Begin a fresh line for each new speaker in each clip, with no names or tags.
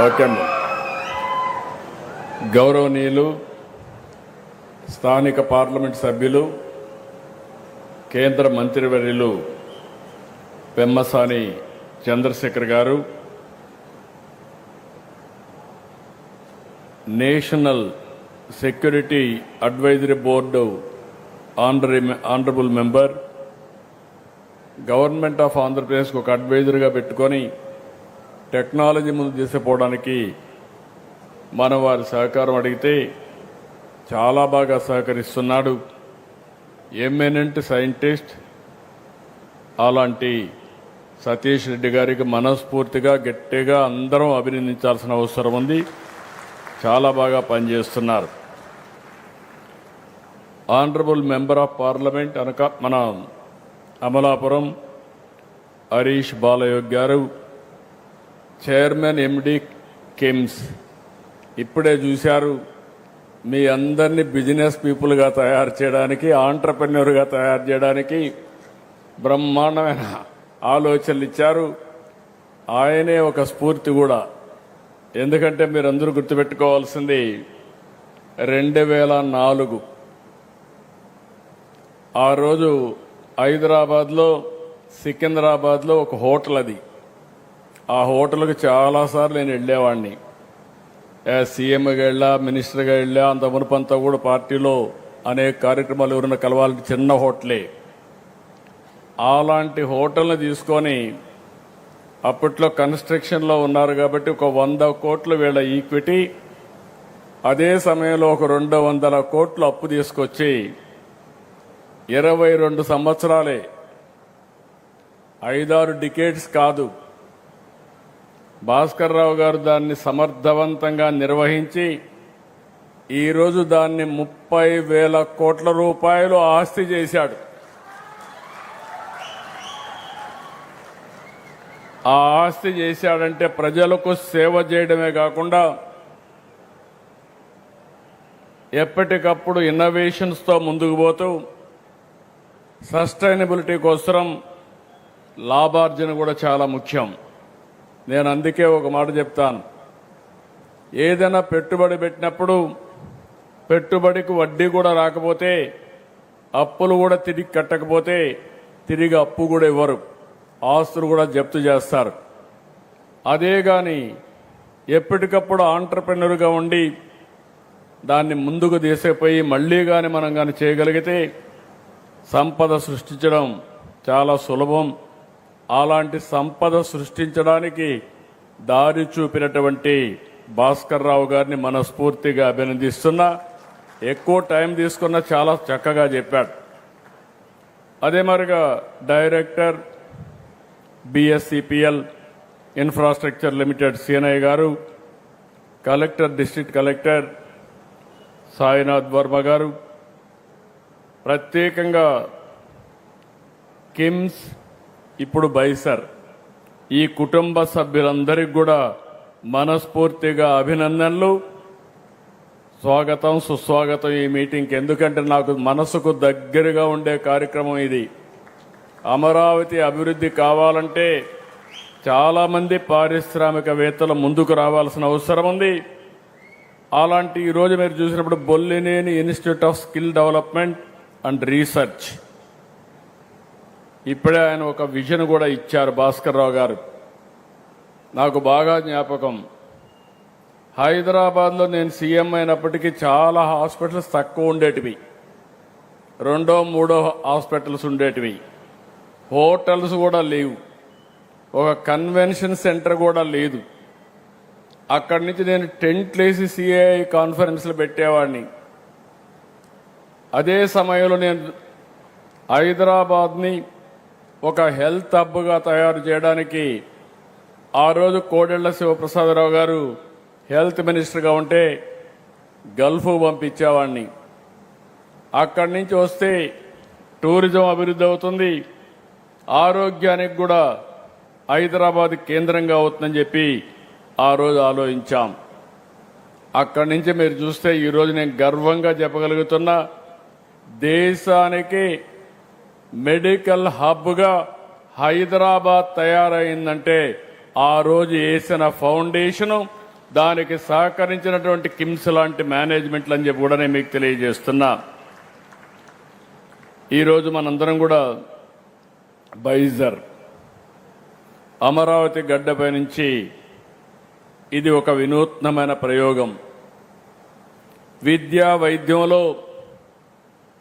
Okay అండి. గౌరవనీయులు స్థానిక పార్లమెంట్ సభ్యులు కేంద్ర మంత్రివర్యులు పెమ్మసాని చంద్రశేఖర్ గారు, national security advisory board honourable member, government of ఆంధ్రప్రదేశ్కి ఒక అడ్వైజర్గా పెట్టుకొని టెక్నాలజీ ముందు తీసుకుపోవడానికి మనం వారి సహకారం అడిగితే చాలా బాగా సహకరిస్తున్నాడు. ఎమినెంట్ సైంటిస్ట్ అలాంటి సతీష్ రెడ్డి గారికి మనస్ఫూర్తిగా గట్టిగా అందరం అభినందించాల్సిన అవసరం ఉంది. చాలా బాగా పనిచేస్తున్నారు. ఆనరబుల్ మెంబర్ ఆఫ్ పార్లమెంట్ మన అమలాపురం హరీష్ బాలయోగ్ గారు, చైర్మన్ ఎండి కిమ్స్, ఇప్పుడే చూశారు మీ అందరినీ బిజినెస్ పీపుల్గా తయారు చేయడానికి, ఆంట్రప్రెన్యూర్గా తయారు చేయడానికి బ్రహ్మాండమైన ఆలోచనలు ఇచ్చారు. ఆయనే ఒక స్ఫూర్తి కూడా. ఎందుకంటే మీరందరూ గుర్తుపెట్టుకోవాల్సింది 2004 ఆ రోజు హైదరాబాద్లో సికింద్రాబాద్లో ఒక హోటల్, అది ఆ హోటల్కి చాలాసార్లు నేను వెళ్ళేవాడిని. సీఎంగా వెళ్ళా, మినిస్టర్గా వెళ్ళా, అంత మునుపంతా కూడా పార్టీలో అనేక కార్యక్రమాలు ఎవరైనా కలవాలంటే చిన్న హోటలే. అలాంటి హోటల్ని తీసుకొని అప్పట్లో కన్స్ట్రక్షన్లో ఉన్నారు కాబట్టి ఒక 100 కోట్లు వీళ్ళ ఈక్విటీ, అదే సమయంలో ఒక 200 కోట్లు అప్పు తీసుకొచ్చి 22 సంవత్సరాలే, 5-6 డికేడ్స్ కాదు, భాస్కర్ రావు గారు దాన్ని సమర్థవంతంగా నిర్వహించి ఈరోజు దాన్ని 30,000 కోట్ల రూపాయలు ఆస్తి చేశాడు. ఆ ఆస్తి చేశాడంటే ప్రజలకు సేవ చేయడమే కాకుండా ఎప్పటికప్పుడు ఇన్నోవేషన్స్తో ముందుకు పోతూ సస్టైనబిలిటీ కోసం లాభార్జన కూడా చాలా ముఖ్యం. నేను అందుకే ఒక మాట చెప్తాను, ఏదైనా పెట్టుబడి పెట్టినప్పుడు పెట్టుబడికి వడ్డీ కూడా రాకపోతే, అప్పులు కూడా తిరిగి కట్టకపోతే తిరిగి అప్పు కూడా ఇవ్వరు, ఆస్తులు కూడా జప్తు చేస్తారు. అదే కానీ ఎప్పటికప్పుడు ఆంట్రప్రెన్యూర్గా ఉండి దాన్ని ముందుకు తీసుకుపోయి మళ్ళీ కానీ మనం కానీ చేయగలిగితే సంపద సృష్టించడం చాలా సులభం. అలాంటి సంపద సృష్టించడానికి దారి చూపినటువంటి భాస్కర్ రావు గారిని మనస్ఫూర్తిగా అభినందిస్తున్నా. ఎక్కువ టైం తీసుకున్నా చాలా చక్కగా చెప్పాడు. అదే మరిగా director BSCPL infrastructure limited CNI గారు, collector district collector Sainath Varma గారు, ప్రత్యేకంగా కిమ్స్ ఇప్పుడు బైసర్, ఈ కుటుంబ సభ్యులందరికీ కూడా మనస్ఫూర్తిగా అభినందనలు, స్వాగతం సుస్వాగతం ఈ మీటింగ్కి. ఎందుకంటే నాకు మనసుకు దగ్గరగా ఉండే కార్యక్రమం ఇది. అమరావతి అభివృద్ధి కావాలంటే చాలామంది పారిశ్రామికవేత్తలు ముందుకు రావాల్సిన అవసరం ఉంది. అలాంటి ఈరోజు మీరు చూసినప్పుడు Bollineni institute of skill development and research, ఇప్పుడే ఆయన ఒక విజన్ కూడా ఇచ్చారు భాస్కర్ రావు గారు. నాకు బాగా జ్ఞాపకం, హైదరాబాద్లో నేను సీఎం అయినప్పటికీ చాలా హాస్పిటల్స్ తక్కువ ఉండేటివి, 2-3 హాస్పిటల్స్ ఉండేటివి, హోటల్స్ కూడా లేవు, ఒక కన్వెన్షన్ సెంటర్ కూడా లేదు. అక్కడి నుంచి నేను టెంట్లేసి సిఐఐ కాన్ఫరెన్స్లు పెట్టేవాడిని. అదే సమయంలో నేను హైదరాబాద్ని ఒక హెల్త్ హబ్గా తయారు చేయడానికి ఆ రోజు కోడెళ్ల శివప్రసాదరావు గారు హెల్త్ మినిస్టర్గా ఉంటే గల్ఫ్ పంపించేవాడిని. అక్కడి నుంచి వస్తే టూరిజం అభివృద్ధి అవుతుంది, ఆరోగ్యానికి కూడా హైదరాబాద్ కేంద్రంగా అవుతుందని చెప్పి ఆ రోజు ఆలోచించాం. అక్కడి నుంచి మీరు చూస్తే ఈరోజు నేను గర్వంగా చెప్పగలుగుతున్నా, దేశానికి మెడికల్ హబ్గా హైదరాబాద్ తయారైందంటే ఆ రోజు వేసిన ఫౌండేషను దానికి సహకరించినటువంటి కిమ్స్ లాంటి మేనేజ్మెంట్లు అని చెప్పి కూడా నేను మీకు తెలియజేస్తున్నా. ఈరోజు మనందరం కూడా బైజర్ అమరావతి గడ్డపై నుంచి ఇది ఒక వినూత్నమైన ప్రయోగం. విద్యా వైద్యంలో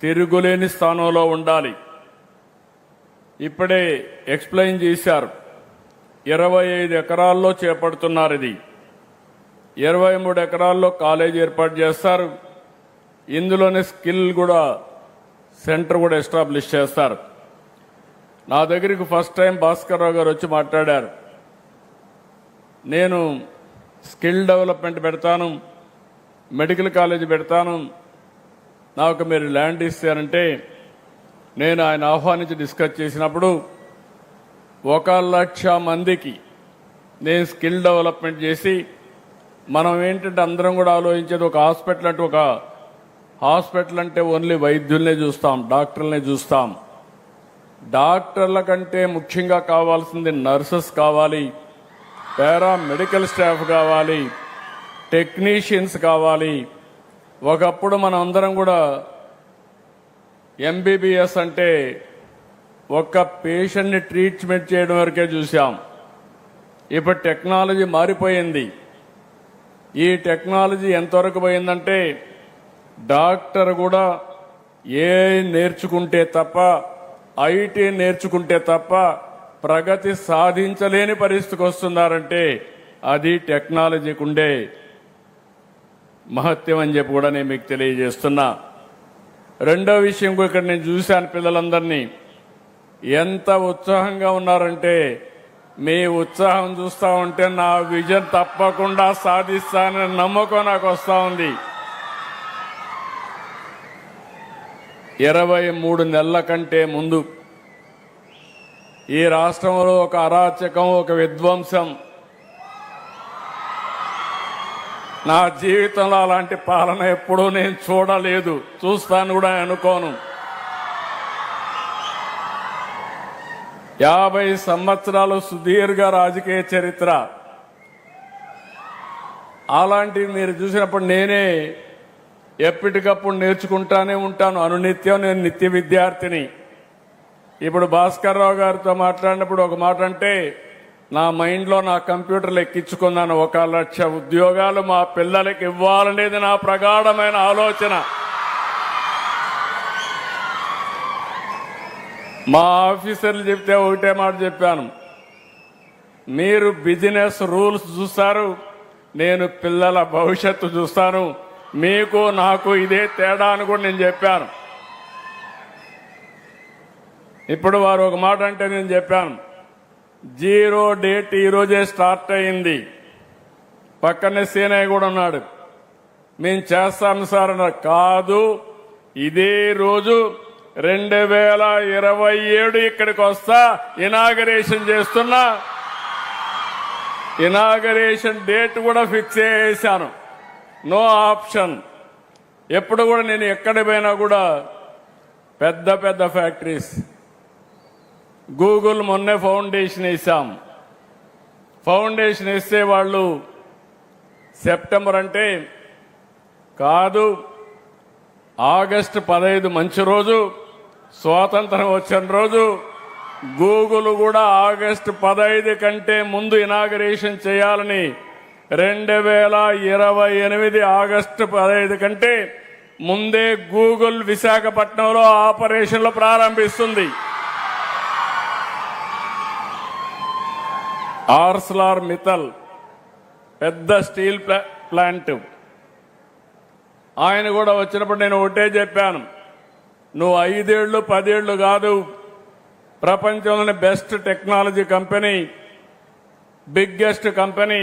తిరుగులేని స్థానంలో ఉండాలి. ఇప్పుడే ఎక్స్ప్లెయిన్ చేశారు. 25 ఎకరాల్లో చేపడుతున్నారు. ఇది 23 ఎకరాల్లో కాలేజీ ఏర్పాటు చేస్తారు. ఇందులోనే స్కిల్ కూడా సెంటర్ కూడా ఎస్టాబ్లిష్ చేస్తారు. నా దగ్గరికి ఫస్ట్ టైం భాస్కర్ రావు గారు వచ్చి మాట్లాడారు. నేను స్కిల్ డెవలప్మెంట్ పెడతాను, మెడికల్ కాలేజీ పెడతాను, నాకు మీరు ల్యాండ్ ఇస్తారంటే నేను ఆయన ఆహ్వానించి డిస్కస్ చేసినప్పుడు 1,00,000 మందికి నేను స్కిల్ డెవలప్మెంట్ చేసి, మనం ఏంటంటే అందరం కూడా ఆలోచించేది ఒక హాస్పిటల్ అంటే ఓన్లీ వైద్యుల్నే చూస్తాం, డాక్టర్లనే చూస్తాం. డాక్టర్ల కంటే ముఖ్యంగా కావాల్సింది నర్సెస్ కావాలి, పారామెడికల్ స్టాఫ్ కావాలి, టెక్నీషియన్స్ కావాలి. ఒకప్పుడు మనం అందరం కూడా ఎంబీబీఎస్ అంటే ఒక్క పేషెంట్ని ట్రీట్మెంట్ చేయడం వరకే చూసాం. ఇప్పుడు టెక్నాలజీ మారిపోయింది. ఈ టెక్నాలజీ ఎంతవరకు పోయిందంటే డాక్టర్ కూడా నేర్చుకుంటే తప్ప, ఐటీ నేర్చుకుంటే తప్ప ప్రగతి సాధించలేని పరిస్థితికి వస్తున్నారంటే అది టెక్నాలజీకి ఉండే మహత్యం అని చెప్పి కూడా నేను మీకు తెలియజేస్తున్నా. రెండో విషయం కూడా ఇక్కడ నేను చూశాను, పిల్లలందరినీ ఎంత ఉత్సాహంగా ఉన్నారంటే, మీ ఉత్సాహం చూస్తూ ఉంటే నా విజన్ తప్పకుండా సాధిస్తానని నమ్మకం నాకు వస్తూ ఉంది. 23 నెలల కంటే ముందు ఈ రాష్ట్రంలో ఒక అరాచకం, ఒక విధ్వంసం, నా జీవితంలో అలాంటి పాలన ఎప్పుడూ నేను చూడలేదు, చూస్తాను కూడా అనుకోను. 50 సంవత్సరాలు సుదీర్ఘ రాజకీయ చరిత్ర. అలాంటివి మీరు చూసినప్పుడు నేనే ఎప్పటికప్పుడు నేర్చుకుంటానే ఉంటాను. అనునిత్యం నేను నిత్య విద్యార్థిని. ఇప్పుడు భాస్కర్ రావు గారితో మాట్లాడినప్పుడు ఒక మాట అంటే నా మైండ్లో నా కంప్యూటర్లో ఎక్కించుకున్నాను. 1,00,000 ఉద్యోగాలు మా పిల్లలకి ఇవ్వాలనేది నా ప్రగాఢమైన ఆలోచన. మా ఆఫీసర్లు చెప్తే ఒకటే మాట చెప్పాను, మీరు బిజినెస్ రూల్స్ చూస్తారు, నేను పిల్లల భవిష్యత్తు చూస్తాను, మీకు నాకు ఇదే తేడా అని కూడా నేను చెప్పాను. ఇప్పుడు వారు ఒక మాట అంటే నేను చెప్పాను, 0 డేట్ ఈరోజే స్టార్ట్ అయింది. పక్కనే సీనయ్య కూడా ఉన్నాడు. మేము చేస్తాం సార్ అన్నారు. కాదు, ఇదే రోజు 2027 ఇక్కడికి వస్తా, ఇనాగరేషన్ చేస్తున్నా. ఇనాగరేషన్ డేట్ కూడా ఫిక్స్ చేశాను. No option. ఎప్పుడు కూడా నేను ఎక్కడ పోయినా కూడా పెద్ద పెద్ద ఫ్యాక్టరీస్, గూగుల్ మొన్నే ఫౌండేషన్ వేసాం. ఫౌండేషన్ వేస్తే వాళ్ళు సెప్టెంబర్ అంటే కాదు, ఆగస్టు 15 మంచి రోజు, స్వాతంత్రం వచ్చిన రోజు. గూగుల్ కూడా ఆగస్టు 15 కంటే ముందు ఇనాగరేషన్ చేయాలని 2028 ఆగస్టు 15 కంటే ముందే గూగుల్ విశాఖపట్నంలో ఆపరేషన్లు ప్రారంభిస్తుంది. ఆర్సెలర్ మిత్తల్ పెద్ద స్టీల్ ప్లాంట్, ఆయన కూడా వచ్చినప్పుడు నేను ఒకటే చెప్పాను, నువ్వు 5 ఏళ్ళు 10 ఏళ్ళు కాదు, ప్రపంచంలోని best technology company, biggest company,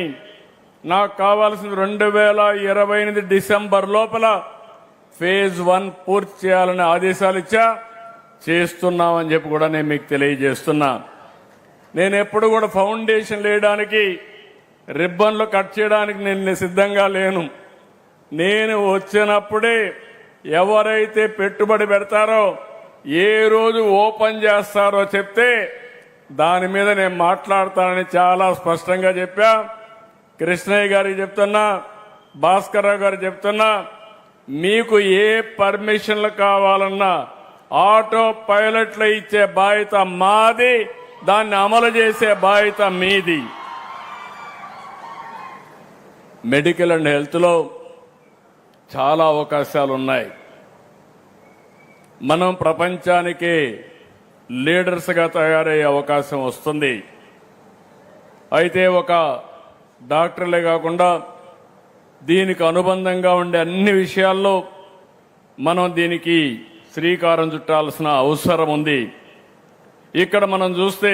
నాకు కావాల్సింది 2028 డిసెంబర్ లోపల ఫేజ్ 1 పూర్తి చేయాలని ఆదేశాలు ఇచ్చా. చేస్తున్నామని చెప్పి కూడా నేను మీకు తెలియజేస్తున్నా. నేను ఎప్పుడు కూడా ఫౌండేషన్ వేయడానికి, రిబ్బన్లు కట్ చేయడానికి నేను సిద్ధంగా లేను. నేను వచ్చినప్పుడే ఎవరైతే పెట్టుబడి పెడతారో, ఏ రోజు ఓపెన్ చేస్తారో చెప్తే దాని మీద నేను మాట్లాడతానని చాలా స్పష్టంగా చెప్పా. కృష్ణయ్య గారికి చెప్తున్నా, భాస్కర్రావు గారు చెప్తున్నా, మీకు ఏ పర్మిషన్లు కావాలన్నా ఆటో పైలట్లు ఇచ్చే బాధ్యత మాది, దాన్ని అమలు చేసే బాధ్యత మీది. మెడికల్ అండ్ హెల్త్లో చాలా అవకాశాలు ఉన్నాయి. మనం ప్రపంచానికి లీడర్స్గా తయారయ్యే అవకాశం వస్తుంది. అయితే ఒక డాక్టర్లే కాకుండా దీనికి అనుబంధంగా ఉండే అన్ని విషయాల్లో మనం దీనికి శ్రీకారం చుట్టాల్సిన అవసరం ఉంది. ఇక్కడ మనం చూస్తే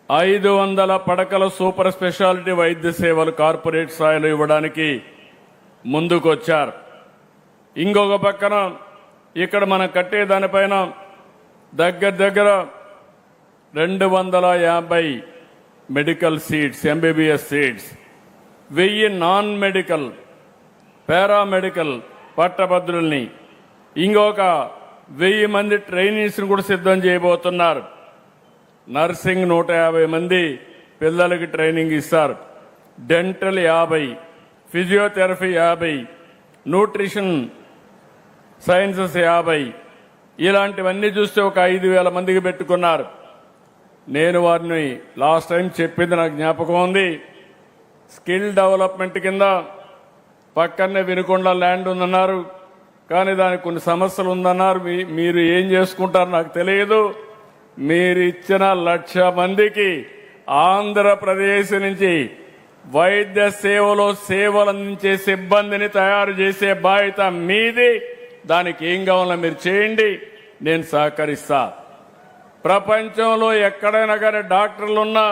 500 పడకల సూపర్ స్పెషాలిటీ వైద్య సేవలు కార్పొరేట్ స్థాయిలో ఇవ్వడానికి ముందుకొచ్చారు. ఇంకొక పక్కన ఇక్కడ మనం కట్టే దానిపైన దగ్గర 250 medical seats, MBBS seats, 1000 non medical paramedical పట్టభద్రుల్ని, ఇంకొక 1000 మంది ట్రైనీస్ని కూడా సిద్ధం చేయబోతున్నారు. నర్సింగ్ 150 మంది పిల్లలకి ట్రైనింగ్ ఇస్తారు. డెంటల్ 50, ఫిజియోథెరపీ 50, న్యూట్రిషన్ సైన్సెస్ 50, ఇలాంటివన్నీ చూస్తే ఒక 5,000 మందికి పెట్టుకున్నారు. నేను వారిని లాస్ట్ టైం చెప్పింది నాకు జ్ఞాపకం ఉంది. స్కిల్ డెవలప్మెంట్ కింద పక్కనే వినుకొండ ల్యాండ్ ఉందన్నారు, కానీ దానికి కొన్ని సమస్యలు ఉందన్నారు. మీరు ఏం చేసుకుంటారో నాకు తెలియదు. మీరు ఇచ్చిన 1,00,000 మందికి ఆంధ్రప్రదేశ్ నుంచి వైద్య సేవలో సేవలు అందించే సిబ్బందిని తయారు చేసే బాధ్యత మీది. దానికి ఏం కావాలో మీరు చేయండి, నేను సహకరిస్తా. ప్రపంచంలో ఎక్కడైనా కానీ డాక్టర్లున్నా